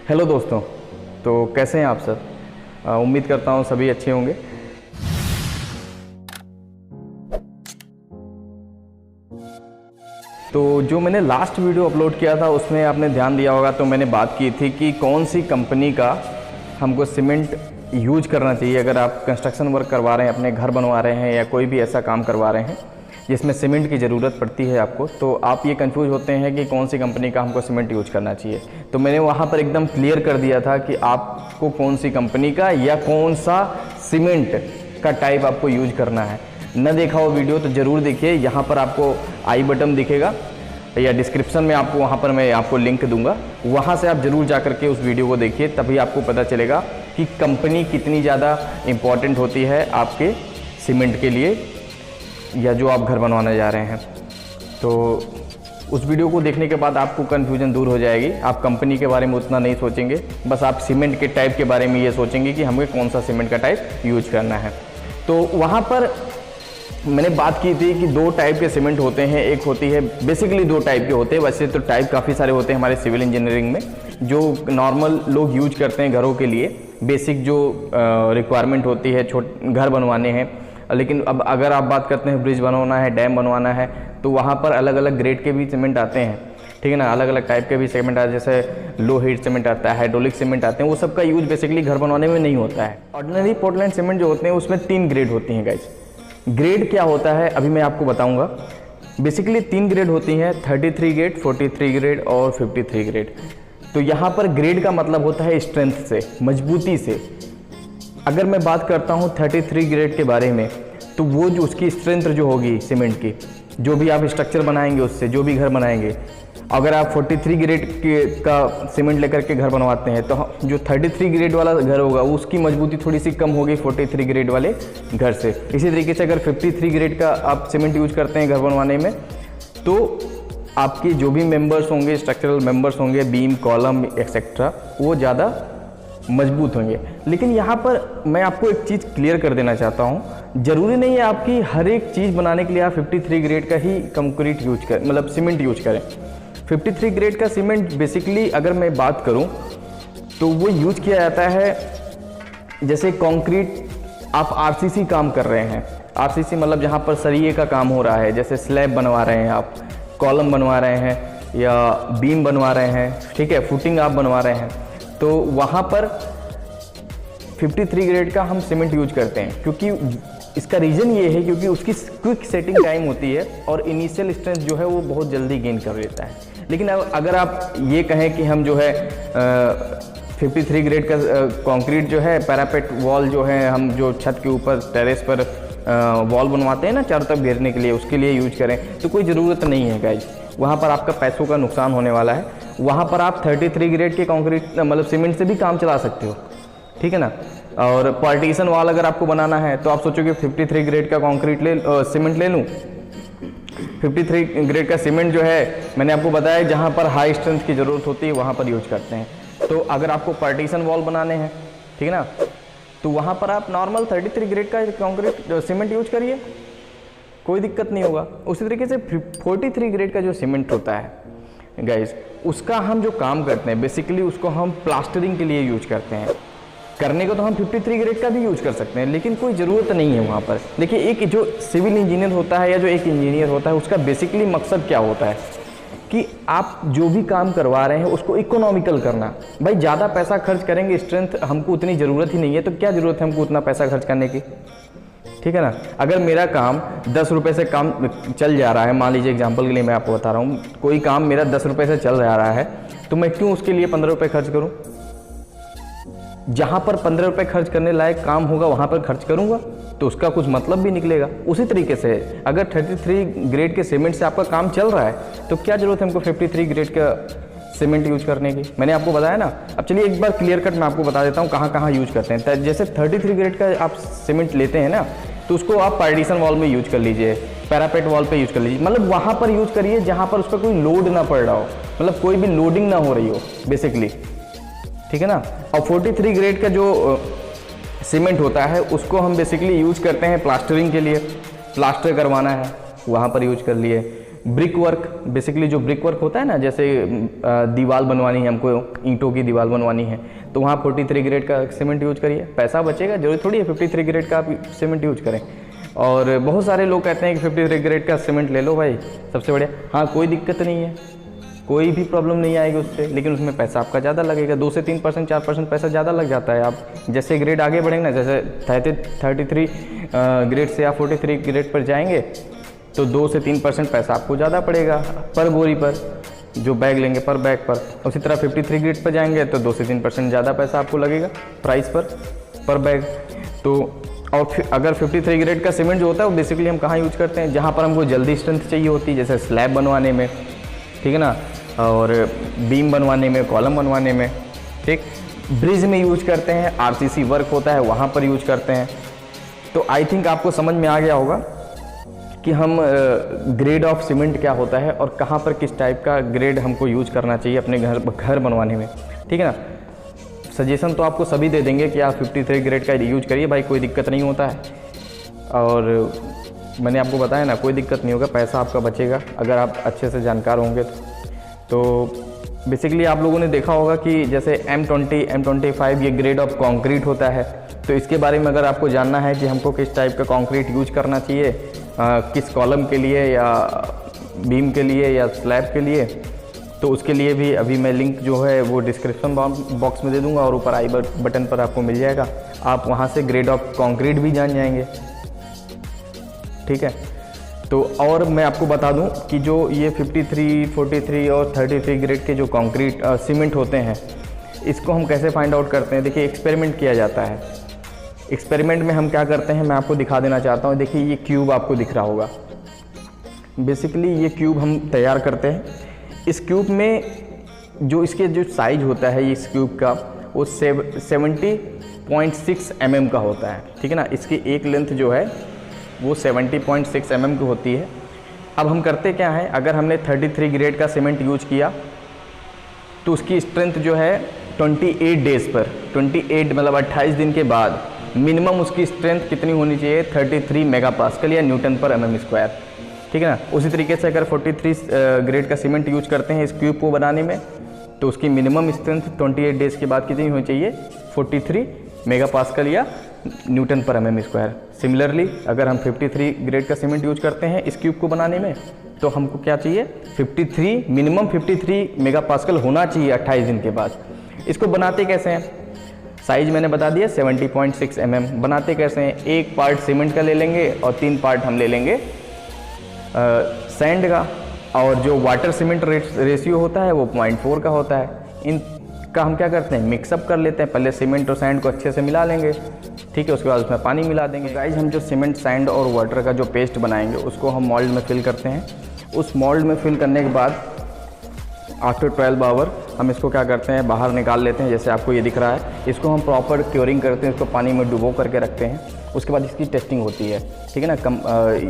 Hello दोस्तों, तो कैसे हैं आप सब। उम्मीद करता हूँ सभी अच्छे होंगे। तो जो मैंने लास्ट वीडियो अपलोड किया था उसमें आपने ध्यान दिया होगा, तो मैंने बात की थी कि कौन सी कंपनी का हमको सीमेंट यूज करना चाहिए अगर आप कंस्ट्रक्शन वर्क करवा रहे हैं, अपने घर बनवा रहे हैं या कोई भी ऐसा काम करवा रहे हैं जिसमें सीमेंट की ज़रूरत पड़ती है आपको। तो आप ये कंफ्यूज होते हैं कि कौन सी कंपनी का हमको सीमेंट यूज करना चाहिए। तो मैंने वहाँ पर एकदम क्लियर कर दिया था कि आपको कौन सी कंपनी का या कौन सा सीमेंट का टाइप आपको यूज करना है। न देखा हो वीडियो तो ज़रूर देखिए, यहाँ पर आपको आई बटन दिखेगा या डिस्क्रिप्शन में आपको वहाँ पर मैं आपको लिंक दूंगा, वहाँ से आप ज़रूर जा कर के उस वीडियो को देखिए, तभी आपको पता चलेगा कि कंपनी कितनी ज़्यादा इम्पॉर्टेंट होती है आपके सीमेंट के लिए या जो आप घर बनवाने जा रहे हैं। तो उस वीडियो को देखने के बाद आपको कन्फ्यूजन दूर हो जाएगी। आप कंपनी के बारे में उतना नहीं सोचेंगे, बस आप सीमेंट के टाइप के बारे में ये सोचेंगे कि हमें कौन सा सीमेंट का टाइप यूज करना है। तो वहाँ पर मैंने बात की थी कि दो टाइप के सीमेंट होते हैं। एक होती है, बेसिकली दो टाइप के होते हैं, वैसे तो टाइप काफ़ी सारे होते हैं हमारे सिविल इंजीनियरिंग में, जो नॉर्मल लोग यूज करते हैं घरों के लिए, बेसिक जो रिक्वायरमेंट होती है घर बनवाने हैं। लेकिन अब अगर आप बात करते हैं ब्रिज बनवाना है, डैम बनवाना है, तो वहाँ पर अलग अलग ग्रेड के भी सीमेंट आते हैं, ठीक है ना। अलग अलग टाइप के भी सीमेंट आते हैं, जैसे लो हीट सीमेंट आता है, हाइड्रोलिक सीमेंट आते हैं। वो सब का यूज बेसिकली घर बनवाने में नहीं होता है। ऑर्डिनरी पोर्टलैंड सीमेंट जो होते हैं उसमें 3 ग्रेड होती हैं गाइस। ग्रेड क्या होता है अभी मैं आपको बताऊंगा। बेसिकली 3 ग्रेड होती हैं, 33 ग्रेड, 43 ग्रेड और 53 ग्रेड। तो यहाँ पर ग्रेड का मतलब होता है स्ट्रेंथ से, मजबूती से। अगर मैं बात करता हूँ 33 ग्रेड के बारे में, तो वो जो उसकी स्ट्रेंथ जो होगी सीमेंट की, जो भी आप स्ट्रक्चर बनाएंगे उससे, जो भी घर बनाएंगे, अगर आप 43 ग्रेड का सीमेंट लेकर के घर बनवाते हैं तो जो 33 ग्रेड वाला घर होगा उसकी मजबूती थोड़ी सी कम होगी 43 ग्रेड वाले घर से। इसी तरीके से अगर 53 ग्रेड का आप सीमेंट यूज करते हैं घर बनवाने में, तो आपके जो भी मेंबर्स होंगे, स्ट्रक्चरल मेंबर्स होंगे, बीम, कॉलम एक्सेट्रा, वो ज़्यादा मजबूत होंगे। लेकिन यहाँ पर मैं आपको एक चीज़ क्लियर कर देना चाहता हूँ, ज़रूरी नहीं है आपकी हर एक चीज़ बनाने के लिए आप 53 ग्रेड का ही कंक्रीट यूज करें, मतलब सीमेंट यूज करें। 53 ग्रेड का सीमेंट बेसिकली अगर मैं बात करूं तो वो यूज किया जाता है, जैसे कंक्रीट आप आरसीसी काम कर रहे हैं, आरसीसी मतलब जहां पर सरिये का काम हो रहा है, जैसे स्लैब बनवा रहे हैं आप, कॉलम बनवा रहे हैं या बीम बनवा रहे हैं, ठीक है, फुटिंग आप बनवा रहे हैं, तो वहां पर 53 ग्रेड का हम सीमेंट यूज करते हैं। क्योंकि इसका रीज़न ये है क्योंकि उसकी क्विक सेटिंग टाइम होती है और इनिशियल स्ट्रेंथ जो है वो बहुत जल्दी गेन कर लेता है। लेकिन अगर आप ये कहें कि हम जो है 53 ग्रेड का कंक्रीट जो है, पैरापेट वॉल जो है, हम जो छत के ऊपर टेरेस पर वॉल बनवाते हैं ना चारों तरफ घेरने के लिए, उसके लिए यूज करें, तो कोई ज़रूरत नहीं है गाइस। वहाँ पर आपका पैसों का नुकसान होने वाला है। वहाँ पर आप 33 ग्रेड के कंक्रीट मतलब सीमेंट से भी काम चला सकते हो, ठीक है ना। और पार्टीशन वॉल अगर आपको बनाना है तो आप सोचोगे 53 ग्रेड का कंक्रीट सीमेंट ले लूँ। 53 ग्रेड का सीमेंट जो है मैंने आपको बताया जहाँ पर हाई स्ट्रेंथ की ज़रूरत होती है वहाँ पर यूज करते हैं। तो अगर आपको पार्टीशन वॉल बनाने हैं, ठीक है ना, तो वहाँ पर आप नॉर्मल 33 ग्रेड का कंक्रीट सीमेंट यूज करिए, कोई दिक्कत नहीं होगा। उसी तरीके से 43 ग्रेड का जो सीमेंट होता है गाइस, उसका हम जो काम करते हैं बेसिकली उसको हम प्लास्टरिंग के लिए यूज करते हैं। करने को तो हम 53 ग्रेड का भी यूज कर सकते हैं, लेकिन कोई ज़रूरत नहीं है वहाँ पर। देखिए, एक जो सिविल इंजीनियर होता है या जो एक इंजीनियर होता है, उसका बेसिकली मकसद क्या होता है कि आप जो भी काम करवा रहे हैं उसको इकोनॉमिकल करना। भाई ज़्यादा पैसा खर्च करेंगे, स्ट्रेंथ हमको उतनी ज़रूरत ही नहीं है, तो क्या ज़रूरत है हमको उतना पैसा खर्च करने की, ठीक है ना। अगर मेरा काम 10 रुपये से काम चल जा रहा है, मान लीजिए एग्जांपल के लिए मैं आपको बता रहा हूँ, कोई काम मेरा 10 रुपये से चल जा रहा है, तो मैं क्यों उसके लिए 15 रुपये खर्च करूँ। जहाँ पर 15 रुपये खर्च करने लायक काम होगा वहाँ पर खर्च करूँगा, तो उसका कुछ मतलब भी निकलेगा। उसी तरीके से अगर 33 ग्रेड के सीमेंट से आपका काम चल रहा है तो क्या ज़रूरत है हमको 53 ग्रेड का सीमेंट यूज करने की। मैंने आपको बताया ना। अब चलिए एक बार क्लियर कट मैं आपको बता देता हूँ कहाँ कहाँ यूज करते हैं। जैसे 33 ग्रेड का आप सीमेंट लेते हैं ना, तो उसको आप पार्टीशन वॉल में यूज कर लीजिए, पैरापेट वॉल पे यूज कर लीजिए, मतलब वहाँ पर यूज करिए जहाँ पर उस पर कोई लोड ना पड़ रहा हो, मतलब कोई भी लोडिंग ना हो रही हो बेसिकली, ठीक है ना। और 43 ग्रेड का जो सीमेंट होता है उसको हम बेसिकली यूज करते हैं प्लास्टरिंग के लिए, प्लास्टर करवाना है वहाँ पर यूज कर लिए, ब्रिक वर्क, बेसिकली जो ब्रिक वर्क होता है ना, जैसे दीवार बनवानी है हमको, ईंटों की दीवार बनवानी है, तो वहाँ 43 ग्रेड का सीमेंट यूज करिए, पैसा बचेगा। जरूरी थोड़ी है 53 ग्रेड का आप सीमेंट यूज करें। और बहुत सारे लोग कहते हैं कि 53 ग्रेड का सीमेंट ले लो भाई, सबसे बढ़िया। हाँ, कोई दिक्कत नहीं है, कोई भी प्रॉब्लम नहीं आएगी उससे, लेकिन उसमें पैसा आपका ज़्यादा लगेगा, 2 से 3% 4% पैसा ज़्यादा लग जाता है। आप जैसे ग्रेड आगे बढ़ेंगे ना, जैसे 33 ग्रेड से आप 43 ग्रेड पर जाएंगे तो 2 से 3% पैसा आपको ज़्यादा पड़ेगा पर बोरी पर, जो बैग लेंगे पर बैग पर। उसी तरह 53 ग्रेड पर जाएंगे तो 2 से 3% ज़्यादा पैसा आपको लगेगा प्राइस पर बैग। तो और फिर अगर 53 ग्रेड का सीमेंट जो होता है वो बेसिकली हम कहाँ यूज करते हैं, जहाँ पर हमको जल्दी स्ट्रेंथ चाहिए होती है, जैसे स्लैब बनवाने में, ठीक है ना, और बीम बनवाने में, कॉलम बनवाने में, ठीक, ब्रिज में यूज करते हैं, आरसीसी वर्क होता है वहाँ पर यूज करते हैं। तो आई थिंक आपको समझ में आ गया होगा कि हम ग्रेड ऑफ सीमेंट क्या होता है और कहाँ पर किस टाइप का ग्रेड हमको यूज करना चाहिए अपने घर बनवाने में, ठीक है ना। सजेशन तो आपको सभी दे देंगे कि आप 53 ग्रेड का यूज करिए भाई, कोई दिक्कत नहीं होता है। और मैंने आपको बताया ना, कोई दिक्कत नहीं होगा, पैसा आपका बचेगा अगर आप अच्छे से जानकार होंगे तो बेसिकली आप लोगों ने देखा होगा कि जैसे M20, M25 ये ग्रेड ऑफ कंक्रीट होता है। तो इसके बारे में अगर आपको जानना है कि हमको किस टाइप का कंक्रीट यूज करना चाहिए, किस कॉलम के लिए या बीम के लिए या स्लैब के लिए, तो उसके लिए भी अभी मैं लिंक जो है वो डिस्क्रिप्शन बॉक्स में दे दूंगा और ऊपर आई बटन पर आपको मिल जाएगा। आप वहाँ से ग्रेड ऑफ कंक्रीट भी जान जाएंगे, ठीक है। तो और मैं आपको बता दूं कि जो ये 53, 43 और 33 ग्रेड के जो कंक्रीट सीमेंट होते हैं, इसको हम कैसे फाइंड आउट करते हैं। देखिए, एक्सपेरिमेंट किया जाता है। एक्सपेरिमेंट में हम क्या करते हैं मैं आपको दिखा देना चाहता हूँ। देखिए, ये क्यूब आपको दिख रहा होगा। बेसिकली ये क्यूब हम तैयार करते हैं। इस क्यूब में जो इसके जो साइज होता है इस क्यूब का, वो 70.6 mm का होता है, ठीक है ना। इसकी एक लेंथ जो है वो 70.6 mm की होती है। अब हम करते क्या है, अगर हमने 33 ग्रेड का सीमेंट यूज किया तो उसकी स्ट्रेंथ जो है 28 डेज़ पर, 28 मतलब 28 दिन के बाद मिनिमम उसकी स्ट्रेंथ कितनी होनी चाहिए, 33 मेगापास्कल या न्यूटन पर mm स्क्वायर, ठीक है ना। उसी तरीके से अगर 43 ग्रेड का सीमेंट यूज करते हैं इस क्यूब को बनाने में, तो उसकी मिनिमम स्ट्रेंथ 28 डेज़ के बाद कितनी होनी चाहिए, 43 मेगापास्कल या न्यूटन पर mm स्क्वायर। सिमिलरली अगर हम 53 ग्रेड का सीमेंट यूज करते हैं इस क्यूब को बनाने में, तो हमको क्या चाहिए, 53 मिनिमम 53 मेगापास्कल होना चाहिए 28 दिन के बाद। इसको बनाते कैसे हैं, साइज मैंने बता दिया 70.6 mm। बनाते कैसे हैं, एक पार्ट सीमेंट का ले लेंगे और 3 पार्ट हम ले लेंगे सैंड का, और जो वाटर सीमेंट रेशियो होता है वो 0.4 का होता है। इनका हम क्या करते हैं, मिक्सअप कर लेते हैं। पहले सीमेंट और सैंड को अच्छे से मिला लेंगे, ठीक है, उसके बाद उसमें पानी मिला देंगे। गाइस, हम जो सीमेंट, सैंड और वाटर का जो पेस्ट बनाएंगे उसको हम मोल्ड में फिल करते हैं। उस मोल्ड में फिल करने के बाद आफ्टर 12 आवर हम इसको क्या करते हैं, बाहर निकाल लेते हैं। जैसे आपको ये दिख रहा है, इसको हम प्रॉपर क्योरिंग करते हैं, इसको पानी में डुबो करके रखते हैं। उसके बाद इसकी टेस्टिंग होती है, ठीक है ना।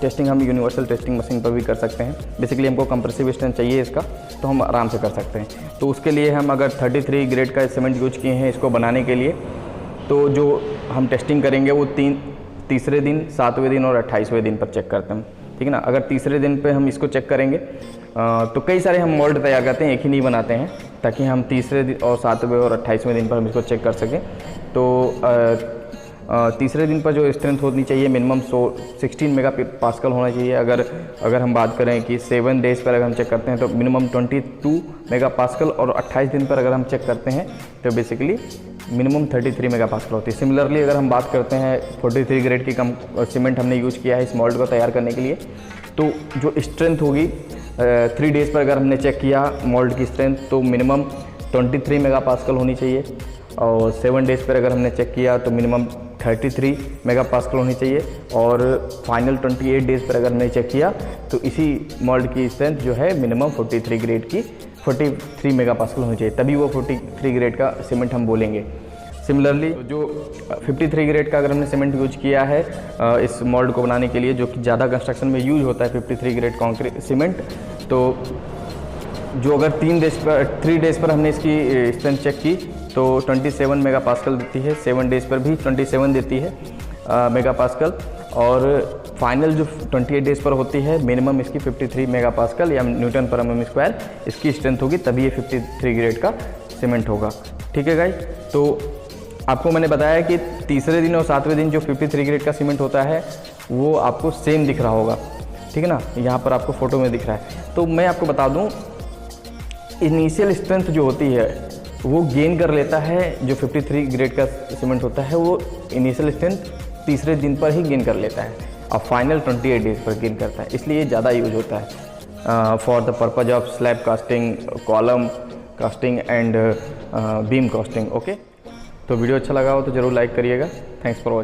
टेस्टिंग हम यूनिवर्सल टेस्टिंग मशीन पर भी कर सकते हैं। बेसिकली हमको कंप्रेसिव स्ट्रेंथ चाहिए इसका, तो हम आराम से कर सकते हैं। तो उसके लिए हम अगर 33 ग्रेड का सीमेंट यूज किए हैं इसको बनाने के लिए, तो जो हम टेस्टिंग करेंगे वो तीसरे दिन, 7वें दिन और 28वें दिन पर चेक करते हैं, ठीक है ना। अगर तीसरे दिन पे हम इसको चेक करेंगे तो कई सारे हम मोल्ड तैयार करते हैं, एक ही नहीं बनाते हैं, ताकि हम तीसरे दिन और 7वें और 28वें दिन पर हम इसको चेक कर सकें। तो तीसरे दिन पर जो स्ट्रेंथ होनी चाहिए मिनिमम 16 मेगापास्कल होना चाहिए। अगर हम बात करें कि 7 डेज़ पर अगर हम चेक करते हैं तो मिनिमम 22 मेगापास्कल, और 28 दिन पर अगर हम चेक करते हैं तो बेसिकली मिनिमम 33 मेगापास्कल होती है। सिमिलरली अगर हम बात करते हैं 43 ग्रेड की सीमेंट हमने यूज़ किया है इस मोल्ड को तैयार करने के लिए, तो जो स्ट्रेंथ होगी 3 डेज़ पर अगर हमने चेक किया मोल्ड की स्ट्रेंथ, तो मिनिमम 23 मेगापास्कल होनी चाहिए। और 7 डेज़ पर अगर हमने चेक किया तो मिनिमम 33 मेगापास्कल होनी चाहिए। और फाइनल 28 डेज़ पर अगर हमने चेक किया तो इसी मोल्ड की स्ट्रेंथ जो है मिनिमम 43 ग्रेड की 43 मेगापास्कल होनी चाहिए, तभी वो 43 ग्रेड का सीमेंट हम बोलेंगे। सिमिलरली जो 53 ग्रेड का अगर हमने सीमेंट यूज किया है इस मोल्ड को बनाने के लिए, जो कि ज़्यादा कंस्ट्रक्शन में यूज होता है 53 ग्रेड कॉन्क्रीट सीमेंट, तो जो अगर 3 डेज़ पर हमने इसकी स्ट्रेंथ चेक की तो 27 मेगापास्कल देती है। 7 डेज़ पर भी 27 देती है मेगापास्कल। और फाइनल जो 28 डेज़ पर होती है, मिनिमम इसकी 53 मेगापास्कल या न्यूटन पर mm स्क्वायर इसकी स्ट्रेंथ होगी, तभी ये 53 ग्रेड का सीमेंट होगा। ठीक है गाइस, तो आपको मैंने बताया कि तीसरे दिन और 7वें दिन जो 53 ग्रेड का सीमेंट होता है वो आपको सेम दिख रहा होगा। ठीक है ना, यहाँ पर आपको फ़ोटो में दिख रहा है। तो मैं आपको बता दूँ, इनिशियल स्ट्रेंथ जो होती है वो गेन कर लेता है, जो 53 ग्रेड का सीमेंट होता है वो इनिशियल स्ट्रेंथ तीसरे दिन पर ही गेन कर लेता है और फाइनल 28 डेज़ पर गेन करता है। इसलिए ये ज़्यादा यूज होता है for the purpose of slab casting, column casting and beam casting. Okay, तो वीडियो अच्छा लगा हो तो ज़रूर लाइक करिएगा। Thanks for watching.